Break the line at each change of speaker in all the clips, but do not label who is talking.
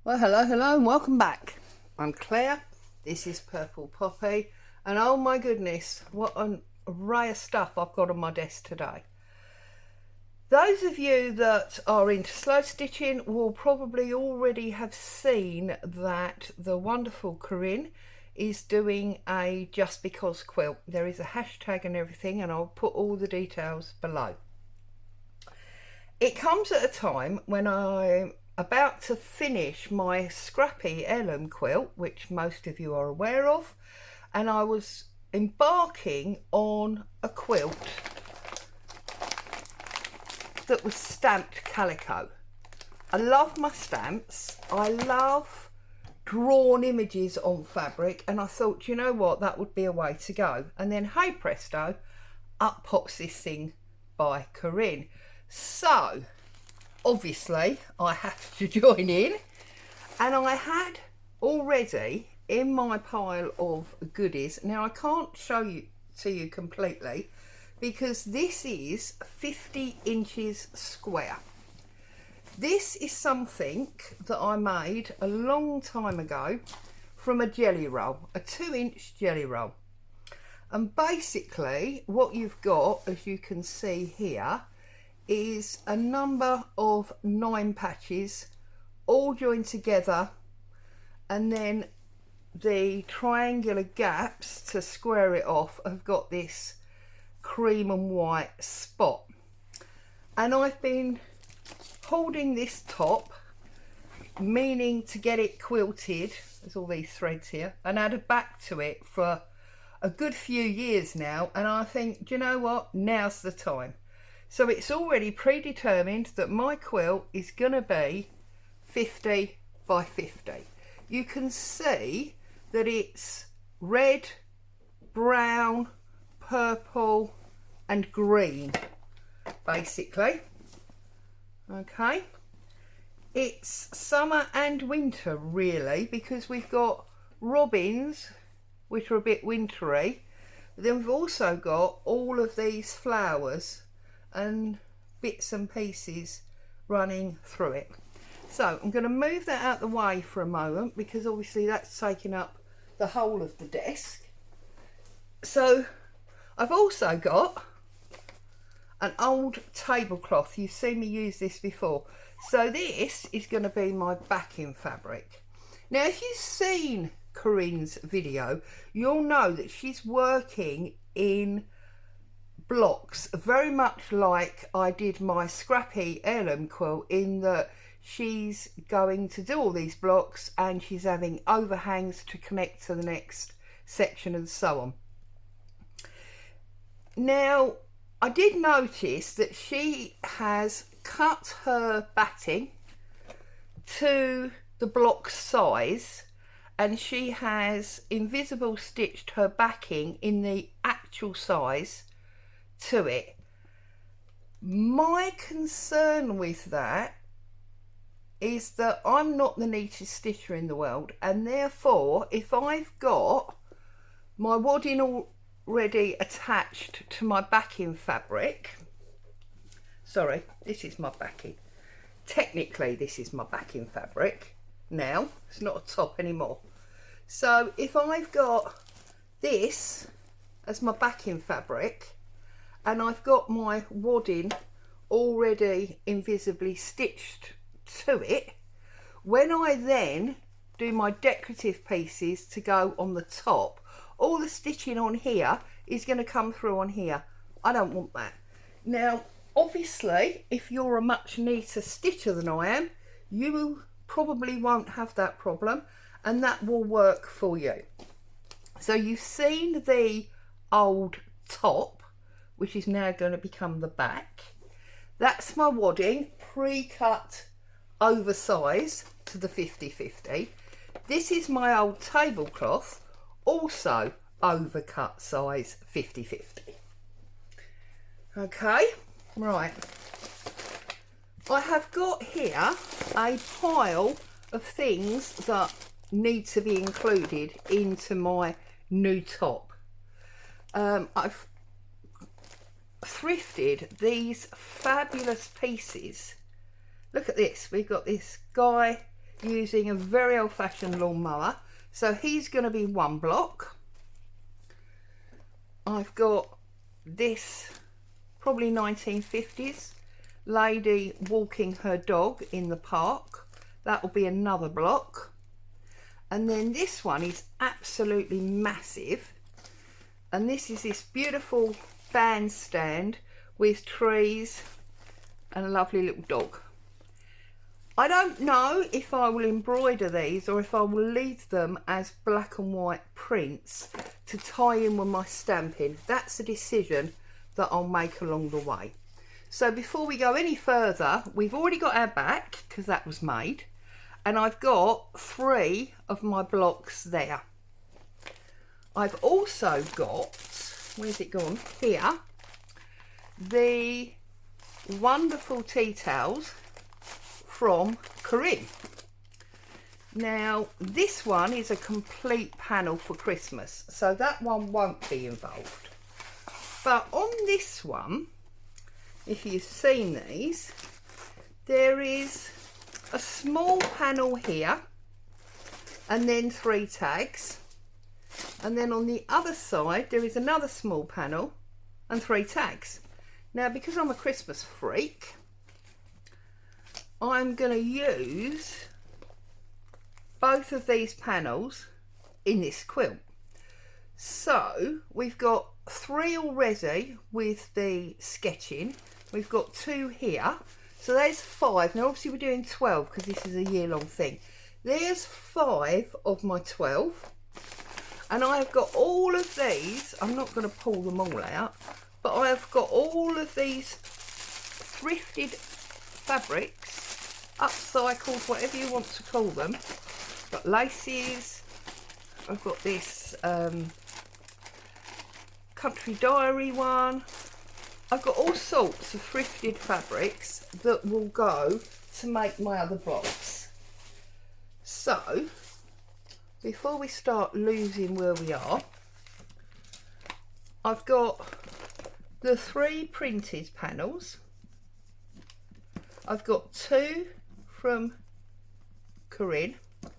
Well, hello and welcome back. I'm Claire, this is Purple Poppy, and oh my goodness, what an array of stuff I've got on my desk today. Those of you that are into slow stitching will probably already have seen that the wonderful Corinne is doing a Just Because quilt. There is a hashtag and everything, and I'll put all the details below. It comes at a time when I'm about to finish my scrappy heirloom quilt, which most of you are aware of, and I was embarking on a quilt that was stamped calico. I love my stamps, I love drawn images on fabric, and I thought, you know what, that would be a way to go. And then hey presto, up pops this thing by Corinne. So obviously I have to join in, and I had already in my pile of goodies. Now I can't show you to you completely because this is 50 inches square. This is something that I made a long time ago from a jelly roll, a 2-inch jelly roll. And basically what you've got, as you can see here, is a number of 9 patches all joined together, and then the triangular gaps to square it off have got this cream and white spot. And I've been holding this top, meaning to get it quilted, there's all these threads here, and add a back to it for a good few years now, and I think, do you know what, now's the time. So it's already predetermined that my quilt is going to be 50 by 50. You can see that it's red, brown, purple and green, basically. Okay. It's summer and winter really, because we've got robins, which are a bit wintry. But then we've also got all of these flowers and bits and pieces running through it. So I'm going to move that out the way for a moment because obviously that's taking up the whole of the desk. So I've also got an old tablecloth. You've seen me use this before. So this is going to be my backing fabric. Now if you've seen Corinne's video, you'll know that she's working in blocks very much like I did my scrappy heirloom quilt, in that she's going to do all these blocks and she's having overhangs to connect to the next section and so on. Now I did notice that she has cut her batting to the block size, and she has invisible stitched her backing in the actual size to it. My concern with that is that I'm not the neatest stitcher in the world, and therefore if I've got my wadding already attached to my backing fabric, sorry, this is my backing, technically this is my backing fabric now, it's not a top anymore. So if I've got this as my backing fabric and I've got my wadding already invisibly stitched to it, when I then do my decorative pieces to go on the top, all the stitching on here is going to come through on here. I don't want that. Now obviously if you're a much neater stitcher than I am, you probably won't have that problem, and that will work for you. So you've seen the old top, which is now going to become the back. That's my wadding, pre-cut oversize to the 50-50. This is my old tablecloth, also overcut size 50-50. Okay, right. I have got here a pile of things that need to be included into my new top. I've thrifted these fabulous pieces. Look at this, we've got this guy using a very old-fashioned lawnmower. So he's going to be 1 block. I've got this probably 1950s lady walking her dog in the park. That will be another block. And then this one is absolutely massive. And this is this beautiful bandstand with trees and a lovely little dog. I don't know if I will embroider these or if I will leave them as black and white prints to tie in with my stamping. That's a decision that I'll make along the way. So before we go any further, we've already got our back because that was made, and I've got 3 of my blocks there. I've also got, where's it gone? Here, the wonderful tea towels from Corinne. Now this one is a complete panel for Christmas, so that one won't be involved. But on this one, if you've seen these, there is a small panel here and then 3 tags, and then on the other side there is another small panel and 3 tags. Now because I'm a Christmas freak, I'm going to use both of these panels in this quilt. So we've got 3 already with the sketching. We've got 2 here. So there's 5. Now obviously we're doing 12 because this is a year-long thing. There's 5 of my 12. And I've got all of these. I'm not going to pull them all out. But I've got all of these thrifted fabrics, upcycled, whatever you want to call them. I've got laces. I've got this Country Diary one. I've got all sorts of thrifted fabrics that will go to make my other blocks. So before we start losing where we are, I've got the 3 printed panels. I've got 2 from Corinne,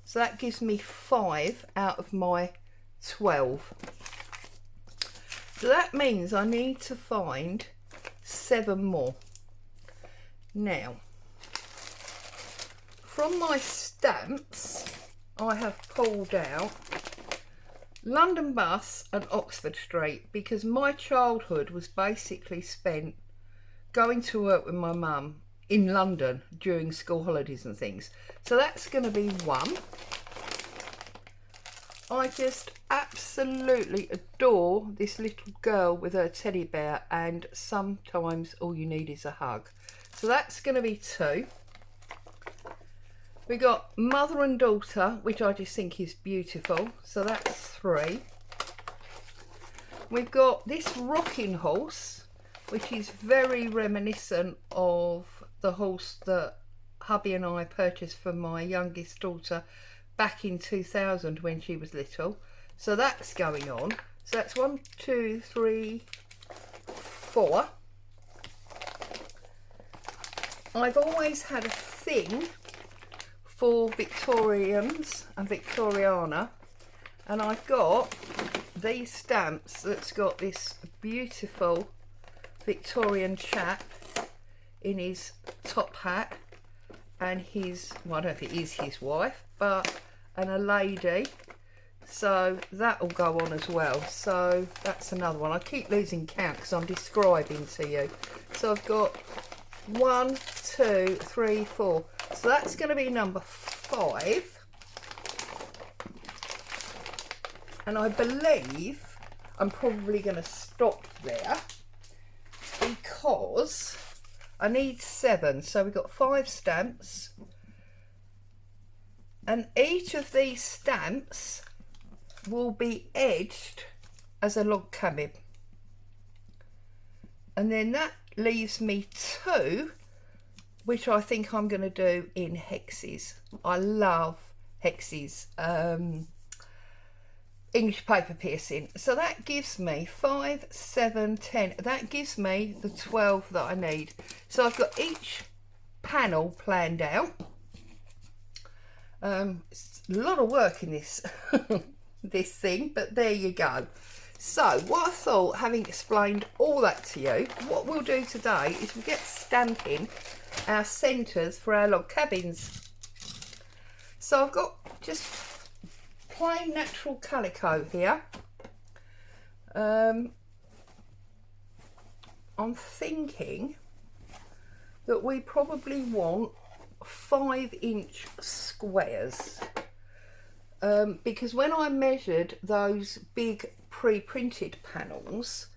so that gives me 5 out of my 12. So that means I need to find 7 more. Now, from my stamps, I have pulled out London Bus and Oxford Street because my childhood was basically spent going to work with my mum in London during school holidays and things. So that's going to be 1. I just absolutely adore this little girl with her teddy bear, and sometimes all you need is a hug. So that's going to be 2. We got Mother and Daughter, which I just think is beautiful. So that's 3. We've got this rocking horse, which is very reminiscent of the horse that hubby and I purchased for my youngest daughter back in 2000 when she was little. So that's going on. So that's 1, 2, 3, 4. I've always had a thing for Victorians and Victoriana, and I've got these stamps that's got this beautiful Victorian chap in his top hat and his, well, I don't know if it is his wife, but, and a lady. So that'll go on as well. So that's another one. I keep losing count because I'm describing to you. So I've got 1, 2, 3, 4. So that's going to be number 5. And I believe I'm probably going to stop there because I need 7. So we've got 5 stamps. And each of these stamps will be edged as a log cabin. And then that leaves me 2, which I think I'm going to do in hexes. I love hexes, English paper piercing. So that gives me 5, 7, 10. That gives me the 12 that I need. So I've got each panel planned out. It's a lot of work in this this thing, but there you go. So what I thought, having explained all that to you, what we'll do today is we'll get stamping our centres for our log cabins. So I've got just plain natural calico here. I'm thinking that we probably want 5-inch squares, because when I measured those big pre-printed panels,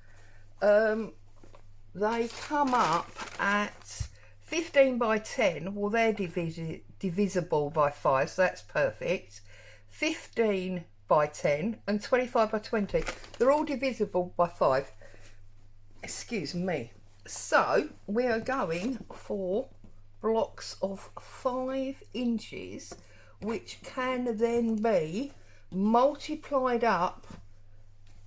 they come up at 15 by 10. Well, they're divisible by 5, so that's perfect. 15 by 10 and 25 by 20, they're all divisible by 5. Excuse me. So we are going for blocks of 5 inches, which can then be multiplied up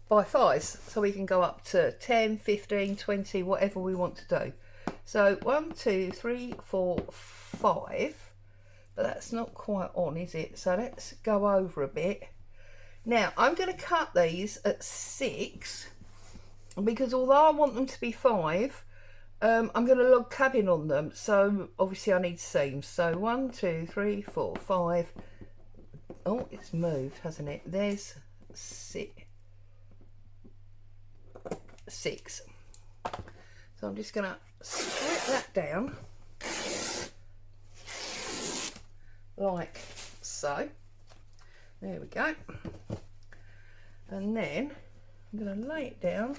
by 5s, so we can go up to 10, 15, 20, whatever we want to do. So 1, 2, 3, 4, 5, but that's not quite on, is it? So let's go over a bit. Now I'm going to cut these at 6, because although I want them to be 5, I'm going to log cabin on them, so obviously I need seams. So 1, 2, 3, 4, 5. Oh, it's moved, hasn't it? There's 6. So I'm just going to strip that down like so. There we go. And then I'm going to lay it down.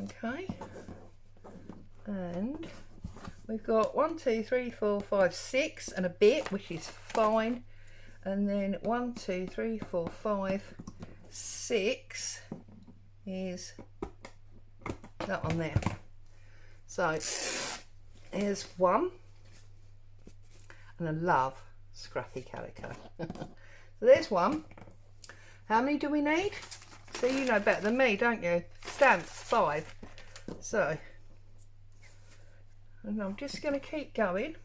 Okay. And we've got 1, 2, 3, 4, 5, 6 and a bit, which is fine. And then 1, 2, 3, 4, 5, 6 is that one there. So here's one, and I love scrappy calico. So there's one. How many do we need? So you know better than me, don't you? Stamps 5. So, and I'm just going to keep going.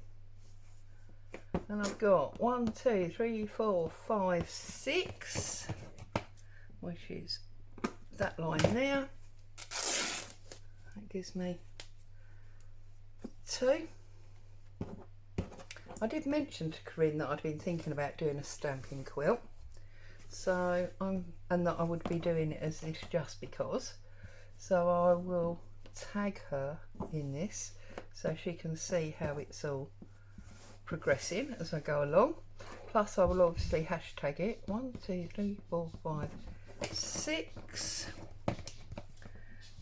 And I've got 1, 2, 3, 4, 5, 6, which is that line there. That gives me 2. I did mention to Corinne that I'd been thinking about doing a stamping quilt, so and that I would be doing it as this just because. So I will tag her in this so she can see how it's all progressing as I go along. Plus I will obviously hashtag it. 1, 2, 3, 4, 5, 6.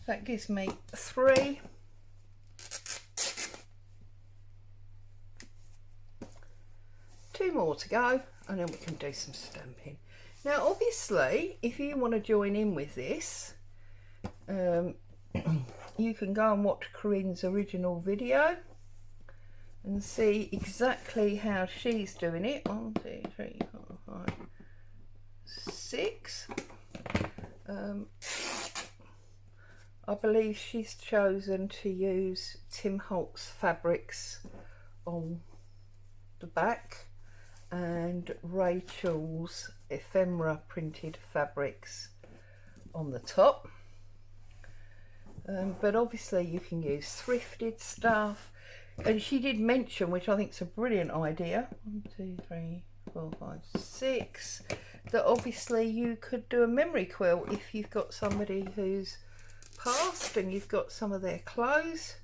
That gives me 3. Two more to go, and then we can do some stamping. Now obviously if you want to join in with this, you can go and watch Corinne's original video and see exactly how she's doing it. 1, 2, 3, 4, 5, 6. I believe she's chosen to use Tim Holtz fabrics on the back and Rachel's ephemera printed fabrics on the top. But obviously you can use thrifted stuff, and she did mention, which I think is a brilliant idea, 1, 2, 3, 4, 5, 6, that obviously you could do a memory quilt if you've got somebody who's passed and you've got some of their clothes.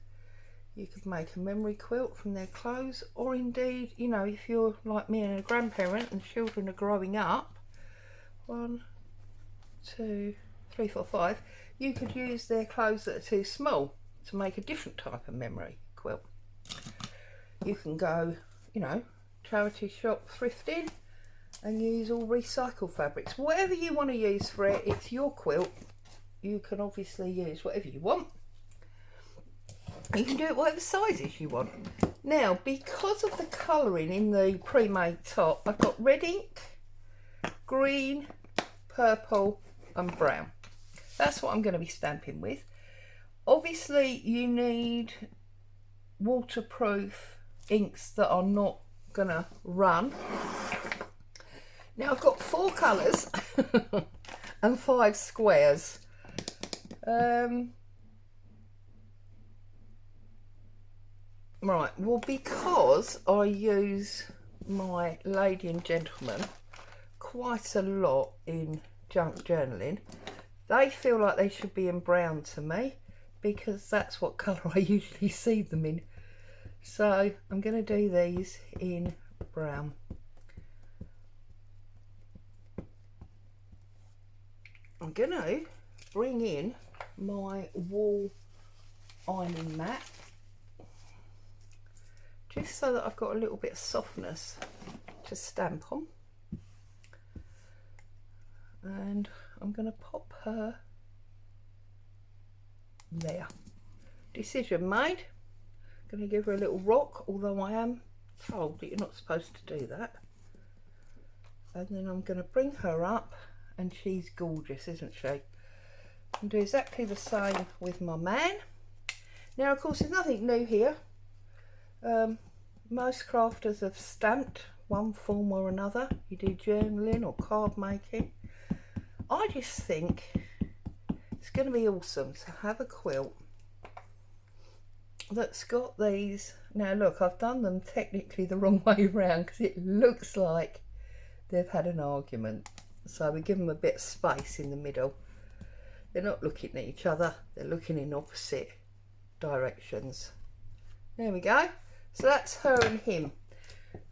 You could make a memory quilt from their clothes, or indeed, you know, if you're like me and a grandparent and children are growing up, 1, 2, 3, 4, 5, you could use their clothes that are too small to make a different type of memory quilt. You can go, you know, charity shop thrifting and use all recycled fabrics. Whatever you want to use for it, it's your quilt. You can obviously use whatever you want. You can do it whatever sizes you want. Now, because of the colouring in the pre-made top, I've got red ink, green, purple and brown. That's what I'm going to be stamping with. Obviously you need waterproof inks that are not going to run Now I've got 4 colours and 5 squares. Right, well, because I use my lady and gentleman quite a lot in junk journaling, they feel like they should be in brown to me, because that's what colour I usually see them in. So I'm going to do these in brown. I'm going to bring in my wool ironing mat, just so that I've got a little bit of softness to stamp on. And I'm going to pop her there. Decision made. Going to give her a little rock, although I am told that you're not supposed to do that. And then I'm going to bring her up, and she's gorgeous, isn't she? And do exactly the same with my man. Now, of course, there's nothing new here. Most crafters have stamped one form or another. You do journaling or card making. I just think it's going to be awesome to have a quilt that's got these. Now look, I've done them technically the wrong way around, because it looks like they've had an argument. So we give them a bit of space in the middle. They're not looking at each other, they're looking in opposite directions. There we go. So that's her and him.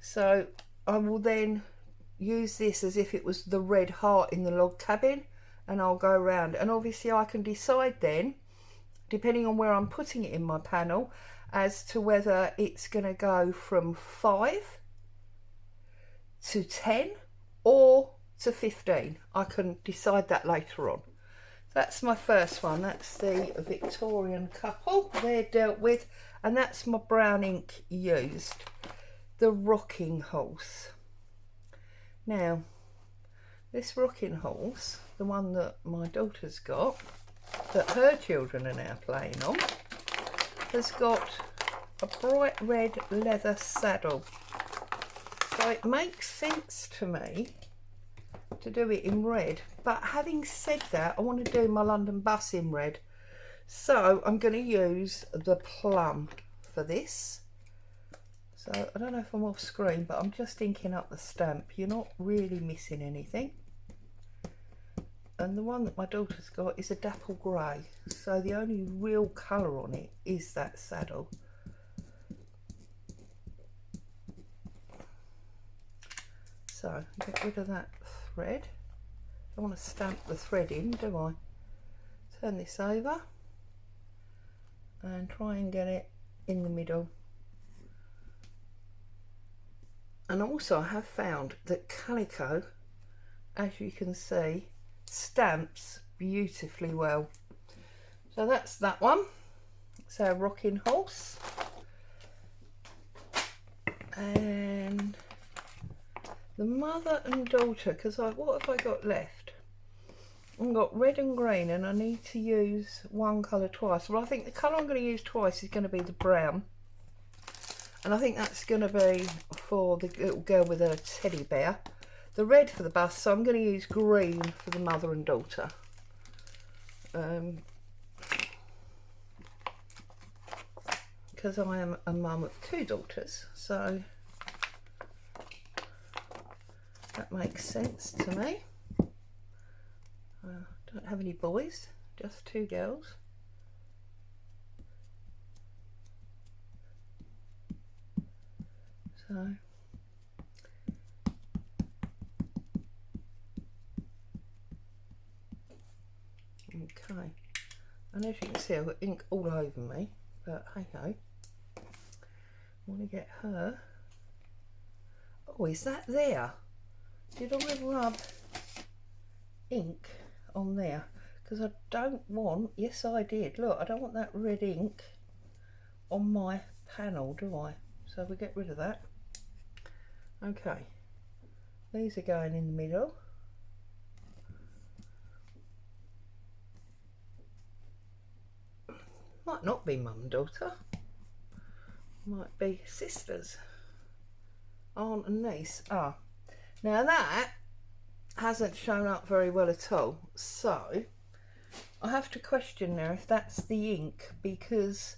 So I will then use this as if it was the red heart in the log cabin, and I'll go around, and obviously I can decide then, depending on where I'm putting it in my panel, as to whether it's going to go from 5 to 10 or to 15. I can decide that later on. That's my first one. That's the Victorian couple. They're dealt with, and that's my brown ink used. The rocking horse. Now, this rocking horse, the one that my daughter's got, that her children are now playing on, has got a bright red leather saddle. So it makes sense to me to do it in red. But having said that, I want to do my London bus in red. So I'm going to use the plum for this. So I don't know if I'm off screen, but I'm just inking up the stamp. You're not really missing anything. And the one that my daughter's got is a dapple grey. So the only real colour on it is that saddle. So get rid of that thread. I don't want to stamp the thread in, do I? Turn this over and try and get it in the middle. And also I have found that calico, as you can see, stamps beautifully well. So that's that one. It's our rocking horse. And the mother and daughter, because what have I got left? I've got red and green, and I need to use one colour twice. Well, I think the colour I'm going to use twice is going to be the brown. And I think that's going to be for the little girl with a teddy bear. The red for the bus, so I'm going to use green for the mother and daughter. Because I am a mum of 2 daughters, so that makes sense to me. Don't have any boys, just 2 girls. So okay, and as you can see, I've got ink all over me, but hey ho. I want to get her. Oh, is that there? Did I rub ink on there? Because I don't want, yes I did, look, I don't want that red ink on my panel, do I? So we get rid of that. Okay, these are going in the middle. Might not be mum and daughter, might be sisters, aunt and niece. Ah, now that hasn't shown up very well at all. So I have to question now if that's the ink, because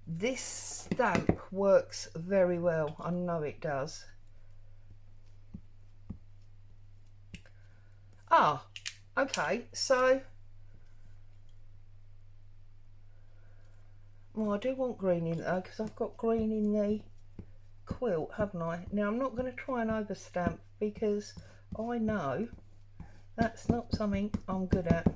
this stamp works very well. I know it does. Ah, okay, so well, I do want green in there because I've got green in the quilt, haven't I? Now I'm not going to try and overstamp because I know that's not something I'm good at.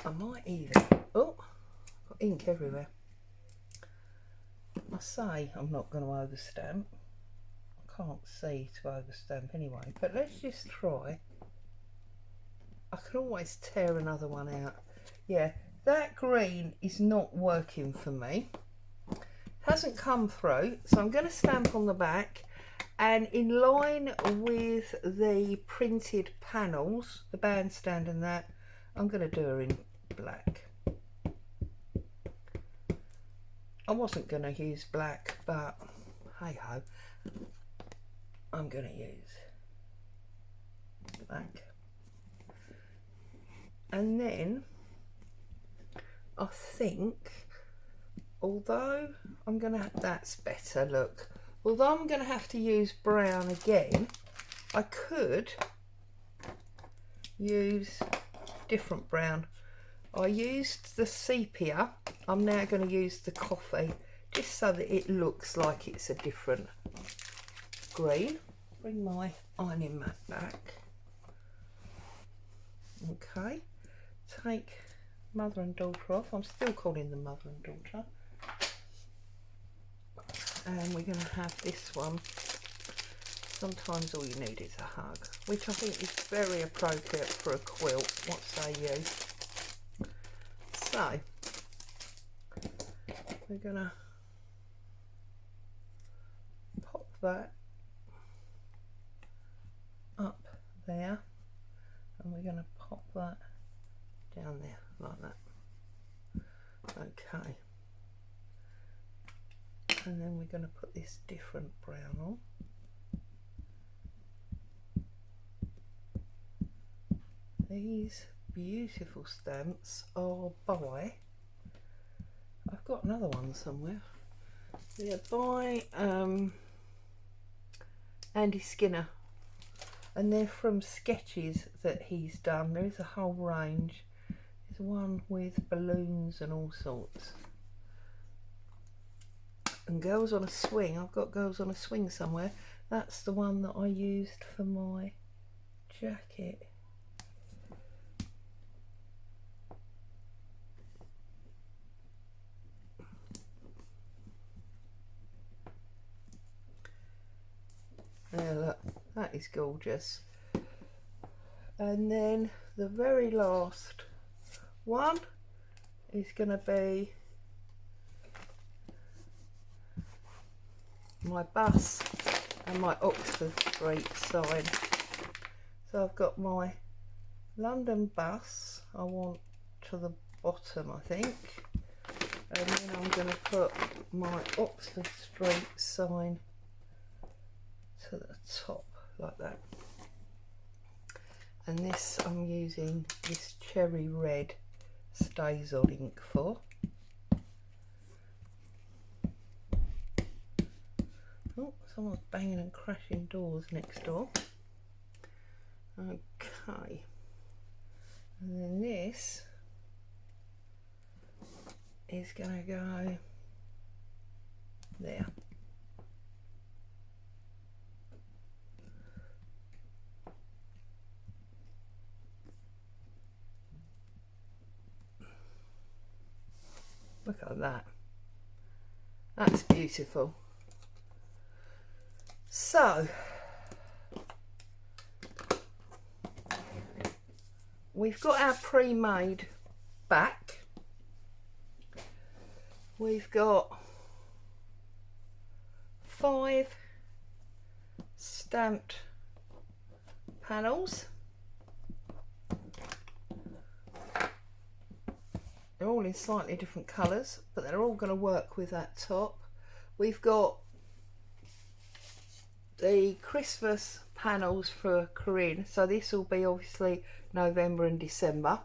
I might even, oh, got ink everywhere. I say I'm not going to overstamp. I can't see to overstamp anyway, but let's just try. I can always tear another one out. Yeah, that green is not working for me. It hasn't come through, so I'm going to stamp on the back, and in line with the printed panels, the bandstand and that, I'm going to do her in black. I wasn't going to use black, but hey ho, I'm going to use black. And then I think, although I'm going to, that's better, look. Although I'm going to have to use brown again, I could use different brown. I used the sepia, I'm now going to use the coffee, just so that it looks like it's a different green. Bring my ironing mat back. Okay, take mother and daughter off. I'm still calling them mother and daughter. And we're going to have this one. Sometimes all you need is a hug, which I think is very appropriate for a quilt. What say you? So we're going to pop that up there, and we're going to pop that down there like that. Okay, and then we're going to put this different brown on. These beautiful stamps are by, I've got another one somewhere, they're by Andy Skinner, and they're from sketches that he's done. There is a whole range. There's one with balloons and all sorts. And Girls on a Swing, I've got Girls on a Swing somewhere. That's the one that I used for my jacket. There, look, that is gorgeous. And then the very last one is going to be my bus and my Oxford Street sign. So I've got my London bus, I want to the bottom, I think, and then I'm going to put my Oxford Street sign to the top like that. And this I'm using this cherry red StazOd ink for. Oh, someone's banging and crashing doors next door. Okay, and then this is going to go there. Look at that. That's beautiful. So we've got our pre-made back. We've got 5 stamped panels. They're all in slightly different colours, but they're all going to work with that top. We've got the Christmas panels for Corinne, so this will be obviously November and December,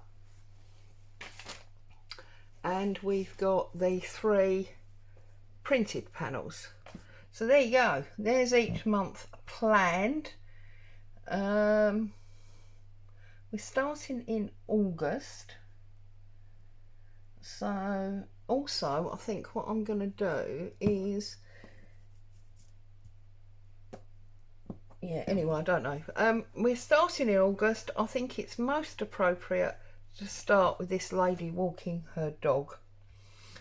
and we've got the 3 printed panels. So there you go, there's each month planned. We're starting in August, so also I think what I'm going to do is, yeah, anyway, I don't know. We're starting in August. I think it's most appropriate to start with this lady walking her dog.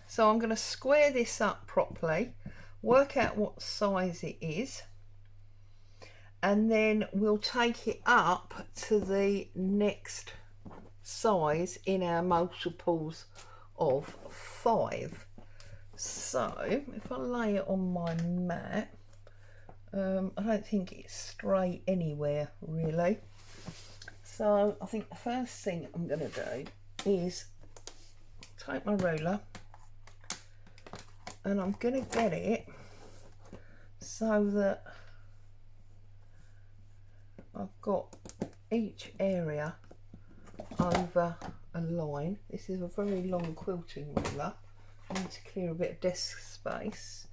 So I'm going to square this up properly, work out what size it is, and then we'll take it up to the next size in our multiples of 5. So if I lay it on my mat, I don't think it's straight anywhere really. So I think the first thing I'm going to do is take my ruler, and I'm going to get it so that I've got each area over a line. This is a very long quilting ruler. I need to clear a bit of desk space.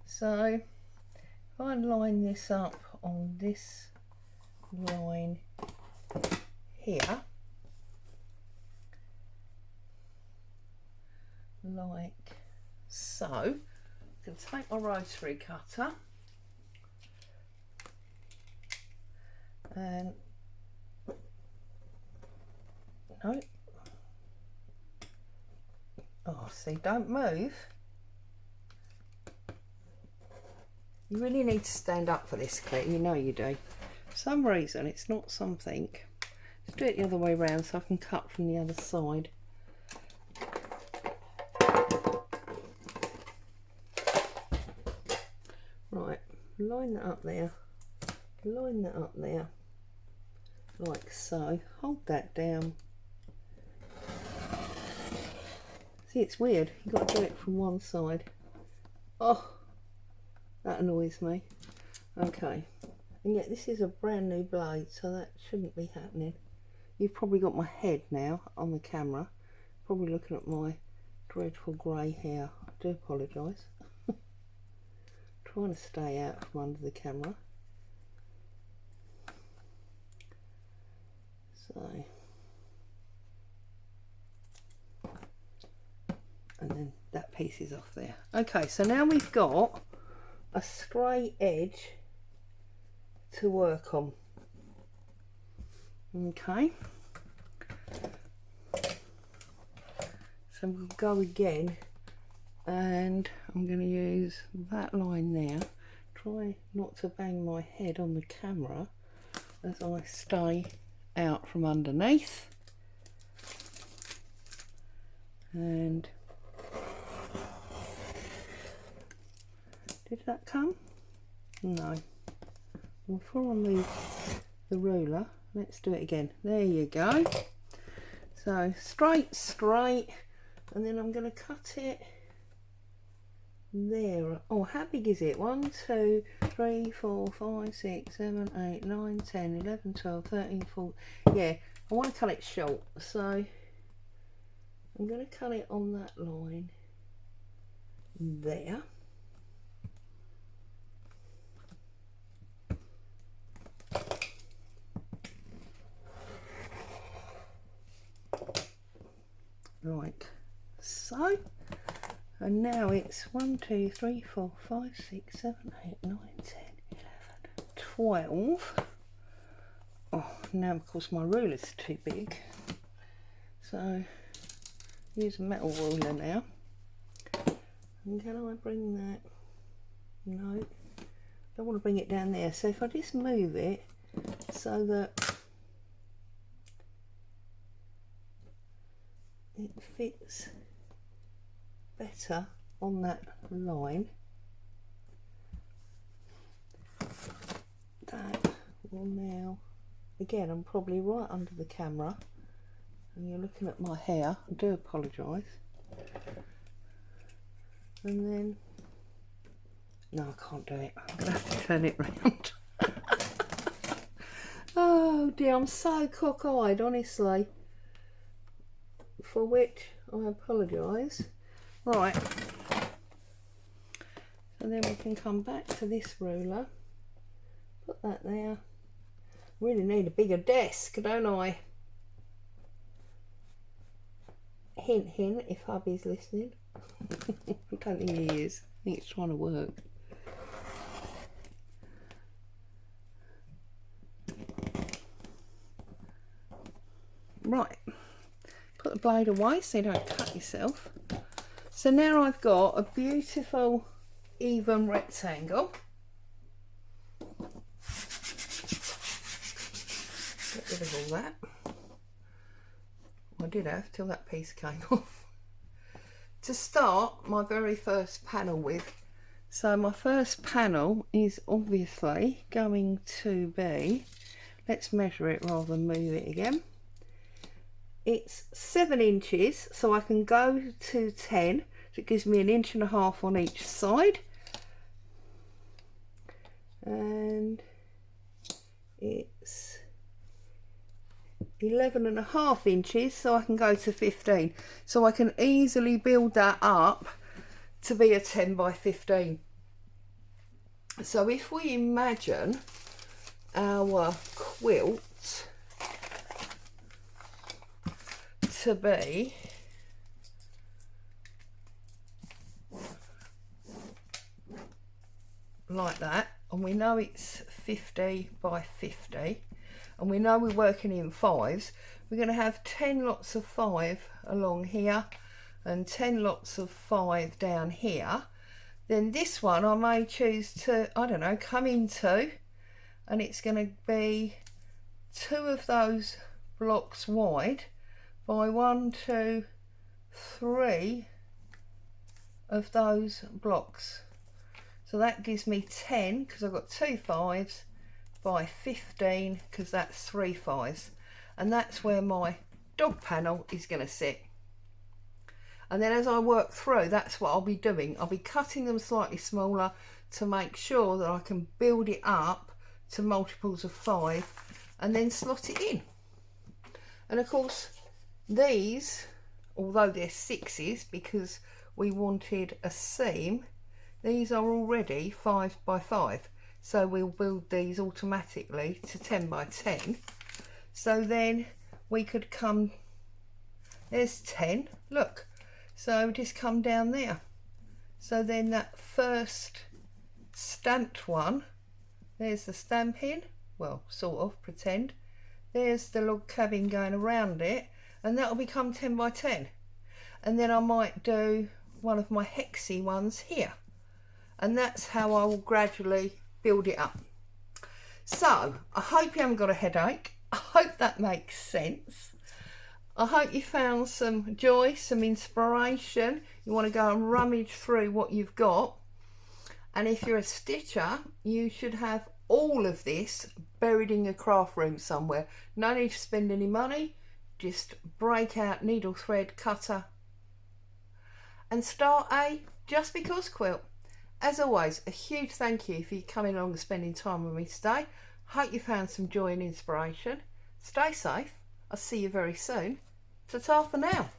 So if I line this up on this line here, like so, I can take my rotary cutter and no, oh, see, don't move. You really need to stand up for this, Claire, you know you do. For some reason it's not something. Let's do it the other way around so I can cut from the other side. Right, line that up there, line that up there, like so. Hold that down. See, it's weird, you've got to do it from one side. Oh, that annoys me. Okay, and yet this is a brand new blade, so that shouldn't be happening. You've probably got my head now on the camera, probably looking at my dreadful grey hair. I do apologise. Trying to stay out from under the camera. So, and then that piece is off there. Okay, so now we've got a straight edge to work on. Okay, so we'll go again, and I'm going to use that line there. Try not to bang my head on the camera as I stay out from underneath. And did that come? No. Before I move the ruler, let's do it again. There you go. So straight, straight, and then I'm going to cut it there. Oh, how big is it? 1, 2, 3, 4, 5, 6, 7, 8, 9, 10, 11, 12, 13, 14. Yeah, I want to cut it short, so I'm going to cut it on that line there. Like so. And now it's 1, 2, 3, 4, 5, 6, 7, 8, 9, 10, 11, 12. Oh, now of course my ruler's too big. So use a metal ruler now. And can I bring that? No. Don't want to bring it down there. So if I just move it so that it fits better on that line, that will now, again, I'm probably right under the camera and you're looking at my hair, I do apologise. And then, no, I can't do it, I'm going to have to turn it round. Oh dear, I'm so cock-eyed, honestly. For which I apologise. Right. And then we can come back to this ruler. Put that there. Really need a bigger desk, don't I? Hint, hint, if hubby's listening. I don't think he is. I think it's trying to work. Right. Put the blade away so you don't cut yourself. So now I've got a beautiful even rectangle. Get rid of all that. I did have till that piece came off. To start my very first panel with. So my first panel is obviously going to be, let's measure it rather than move it again. It's 7 inches, so I can go to 10. So it gives me 1.5 inches on each side. And it's 11.5 inches, so I can go to 15. So I can easily build that up to be a 10 by 15. So if we imagine our quilt to be like that, and we know it's 50 by 50, and we know we're working in 5s, we're going to have 10 lots of 5 along here and 10 lots of 5 down here. Then this one I may choose to, I don't know, come into, and it's going to be 2 of those blocks wide by 1, 2, 3 of those blocks. So that gives me 10 because I've got 2 5s by 15 because that's 3 5s, and that's where my dog panel is going to sit. And then as I work through, that's what I'll be doing. I'll be cutting them slightly smaller to make sure that I can build it up to multiples of 5 and then slot it in. And of course these, although they're 6s because we wanted a seam, these are already 5 by 5. So we'll build these automatically to 10 by 10. So then we could come, there's 10, look. So just come down there. So then that first stamped one, there's the stamping, well, sort of, pretend. There's the log cabin going around it, and that'll become 10 by 10. And then I might do one of my hexy ones here. And that's how I will gradually build it up. So I hope you haven't got a headache. I hope that makes sense. I hope you found some joy, some inspiration. You want to go and rummage through what you've got. And if you're a stitcher, you should have all of this buried in your craft room somewhere. No need to spend any money. Just break out needle, thread, cutter and start a Just Because quilt. As always, a huge thank you for you coming along and spending time with me today. Hope you found some joy and inspiration. Stay safe. I'll see you very soon. Ta-ta for now.